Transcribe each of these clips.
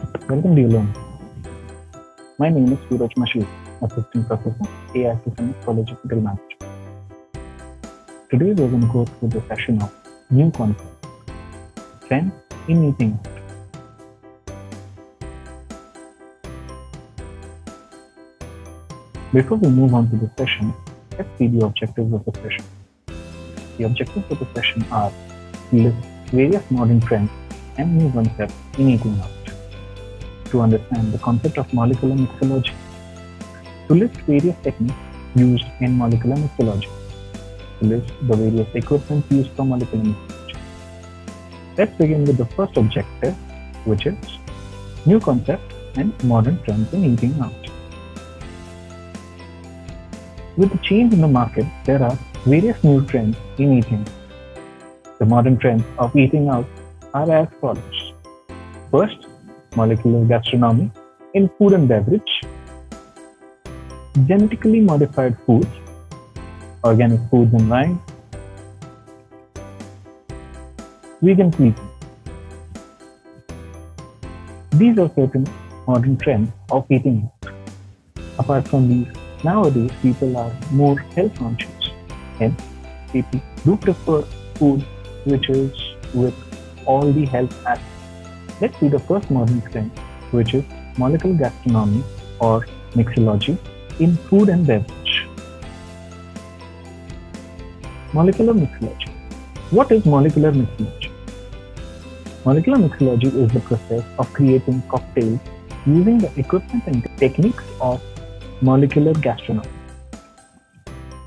Welcome to Learn. My name is Suraj Mashir, Assistant Professor, AI Systems College of Hotel Management. Today we're going to go through the session of new concept, trends in eating. Before we move on to the session, let's see the objectives of the session. The objectives of the session are to list various modern trends and new concepts in eating out, to understand the concept of molecular mixology, to list various techniques used in molecular mixology, to list the various equipment used for molecular mixology. Let's begin with the first objective, which is new concepts and modern trends in eating out. With the change in the market, there are various new trends in eating. The modern trends of eating out are as follows. First, molecular gastronomy in food and beverage, genetically modified foods, organic foods and wine, vegan cuisine. These are certain modern trends of eating out. Apart from these, nowadays people are more health conscious, hence people do prefer food which is with all the health aspects. Let's see the first modern trend, which is molecular gastronomy or mixology in food and beverage. Molecular mixology. What is molecular mixology? Molecular mixology is the process of creating cocktails using the equipment and techniques of molecular gastronomy.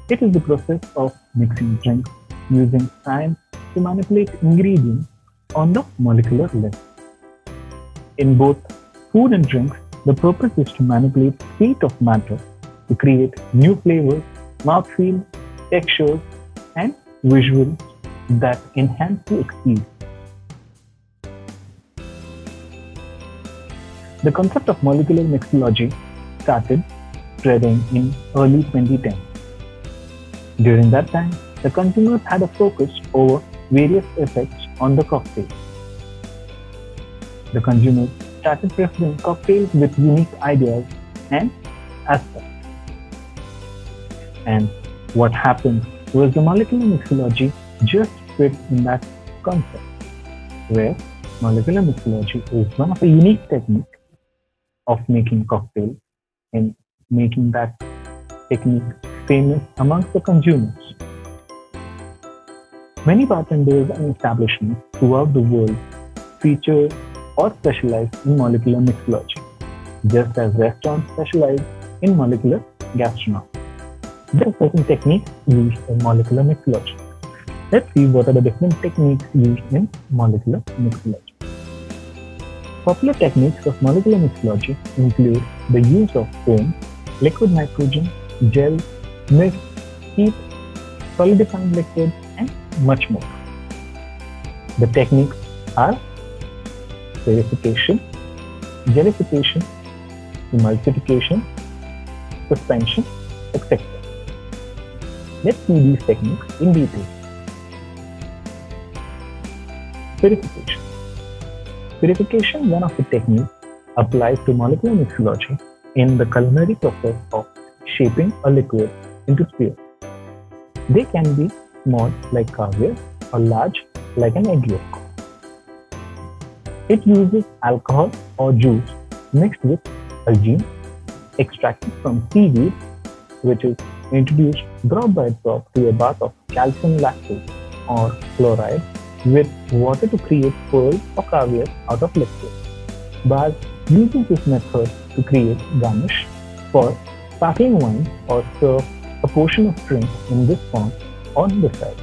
It is the process of mixing drinks using science to manipulate ingredients on the molecular level. In both food and drinks, the purpose is to manipulate state of matter to create new flavors, mouthfeel, textures, and visuals that enhance the experience. The concept of molecular mixology started spreading in early 2010. During that time, the consumers had a focus over various effects on the cocktail. The consumers started preferring cocktails with unique ideas and aspects. And what happened was the molecular mixology just fit in that concept, where molecular mixology is one of the unique techniques of making cocktails and making that technique famous amongst the consumers. Many bartenders and establishments throughout the world feature or specialize in molecular mixology, just as restaurants specialize in molecular gastronomy. There are certain techniques used in molecular mixology. Let's see what are the different techniques used in molecular mixology. Popular techniques of molecular mixology include the use of foam, liquid nitrogen, gel, mist, heat, solidifying liquid, and much more. The techniques are Spherification, Jellification, Emulsification, Suspension, etc. Let's see these techniques in detail. Spherification. Spherification, one of the techniques applied to molecular mixology in the culinary process of shaping a liquid into spheres. They can be small like caviar or large like an egg yolk. It uses alcohol or juice mixed with algine extracted from seaweed, which is introduced drop by drop to a bath of calcium lactate or chloride with water to create pearls or caviar out of liquid. Bars uses this method to create garnish for sparkling wine or serve a portion of drink in this form on the side.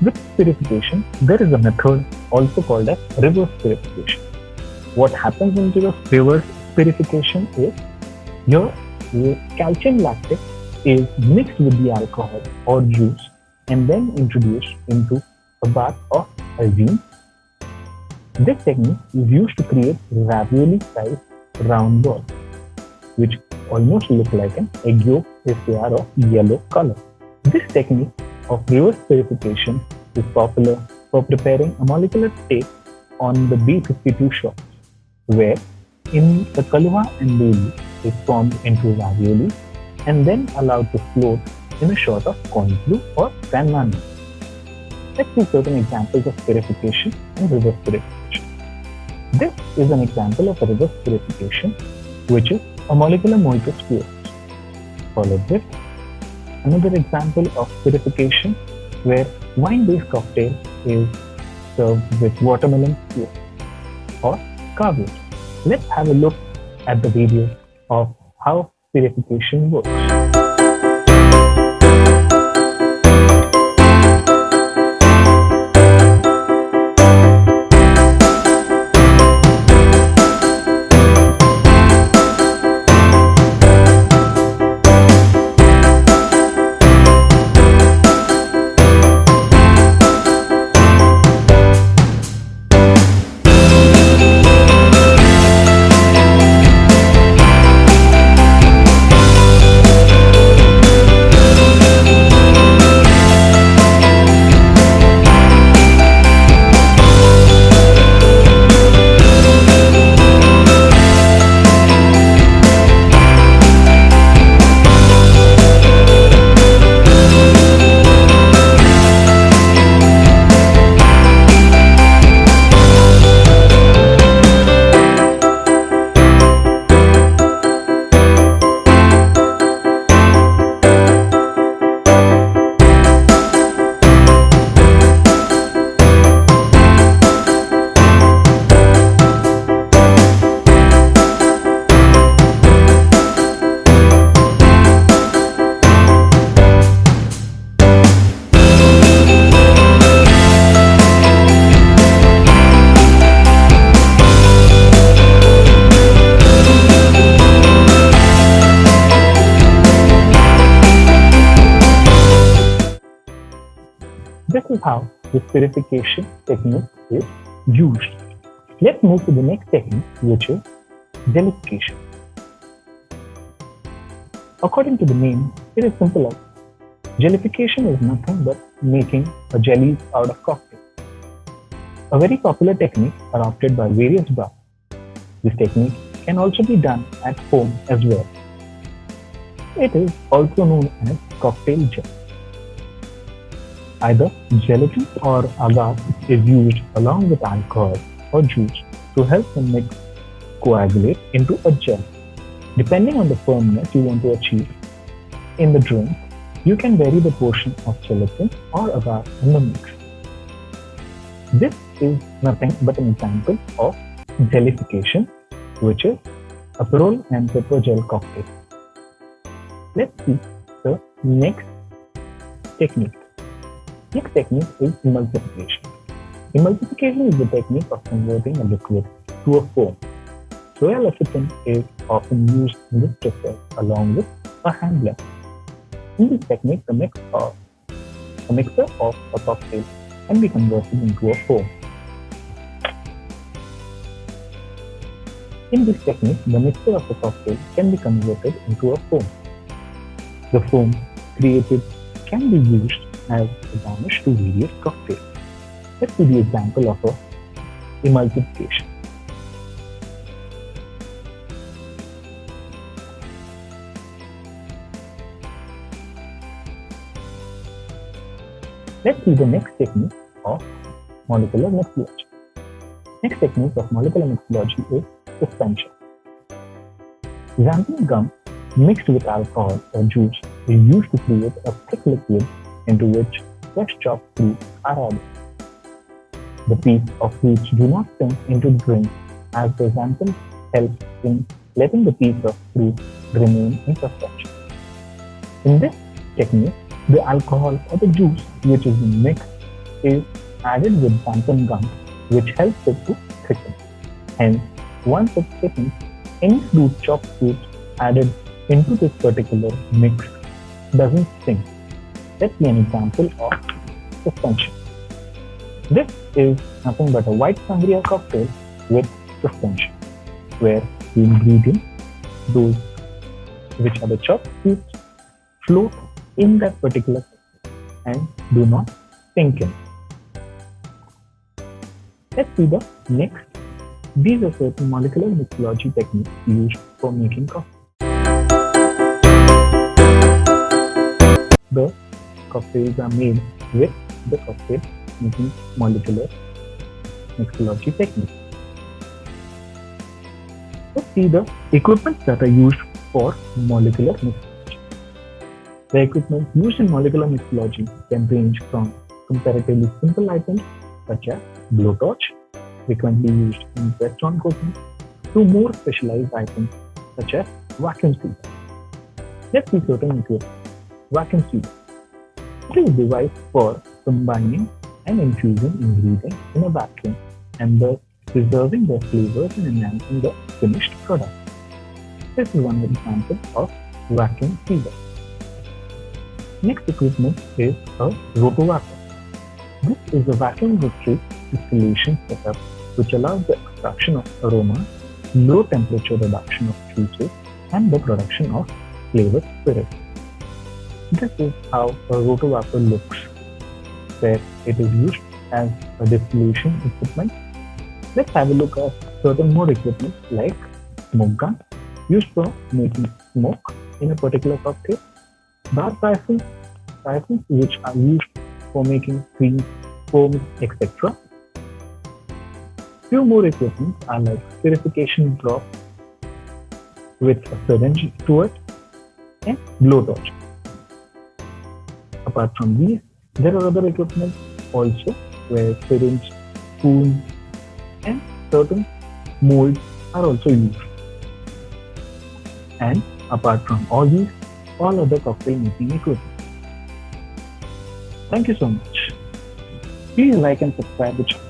With spherification, there is a method also called as reverse spherification. What happens in reverse spherification is your calcium lactate is mixed with the alcohol or juice and then introduced into a bath of algine. This technique is used to create ravioli-sized round balls, which almost look like an egg yolk if they are of yellow color. This technique of reverse spherification is popular for preparing a molecular tape on the B52 shots, where in the kalwa and boli is formed into ravioli and then allowed to float in a shot of corn glue or pan naan. Let's see certain examples of spherification and reverse spherification. This is an example of a reverse spherification, which is a molecular mojito sphere. Followed with another example of spherification, where wine-based cocktail is served with watermelon sphere or carving. Let's have a look at the video of how spherification works. This is how the spherification technique is used. Let's move to the next technique, which is Jelification. According to the name, it is simple as Jelification is nothing but making a jelly out of cocktail. A very popular technique adopted by various bars. This technique can also be done at home as well. It is also known as cocktail gel. Either gelatin or agar is used along with alcohol or juice to help the mix coagulate into a gel. Depending on the firmness you want to achieve in the drink, you can vary the portion of gelatin or agar in the mix. This is nothing but an example of Jelification, which is a Aperol and pepper gel cocktail. Let's see the next technique. Next technique is Emulsification. Emulsification is the technique of converting a liquid to a foam. Soya lecithin is often used in this process along with a hand blender. In this technique, the mixture of a cocktail can be converted into a foam. In this technique, the mixture of a cocktail can be converted into a foam. The foam created can be used as a garnish to various cocktails. Let's see the example of a emulsification. Let's see the next technique of molecular mixology. Next technique of molecular mixology is suspension. Xanthan gum mixed with alcohol or juice is used to create a thick liquid into which fresh chopped fruits are added. The pieces of fruits do not sink into the drink as the xanthan helps in letting the piece of fruit remain in suspension. In this technique, the alcohol or the juice which is mixed is added with xanthan gum, which helps it to thicken. Hence, once it thickens, any chopped fruit added into this particular mix doesn't sink. Let's see an example of suspension. This is nothing but a white sangria cocktail with suspension, where the ingredients, those which are the chopped fruits, float in that particular cocktail and do not sink in. Let's see the next. These are certain molecular mixology techniques used for making coffee. The cocktails are made with the cocktail making molecular mixology technique. Let's see the equipment that are used for molecular mixology. The equipment used in molecular mixology can range from comparatively simple items such as blowtorch, frequently used in restaurant cooking, to more specialized items such as vacuum sealer. Let's see certain equipment. Vacuum sealer. It is a device for combining and infusing ingredients in a vacuum and thus preserving their flavors and enhancing the finished product. This is one example of vacuum sealer. Next equipment is a rotovapor. This is a vacuum rotary distillation setup which allows the extraction of aroma, low temperature reduction of juices, and the production of flavored spirits. This is how a rotovapor looks, where it is used as a distillation equipment. Let's have a look at certain more equipment like smoke gun, used for making smoke in a particular cocktail, bar siphons which are used for making creams, foams, etc. Few more equipment are like spherification drop with a syringe to it and blowtorch. Apart from these, there are other equipment also where syringe, spoons, and certain molds are also used. And apart from all these, all other cocktail making equipment. Thank you so much. Please like and subscribe the channel.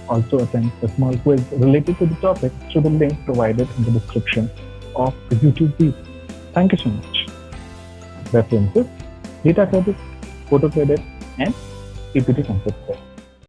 Also attend a small quiz related to the topic through the link provided in the description of the YouTube video. Thank you so much. References, data credit, photo credit, and PPT concept.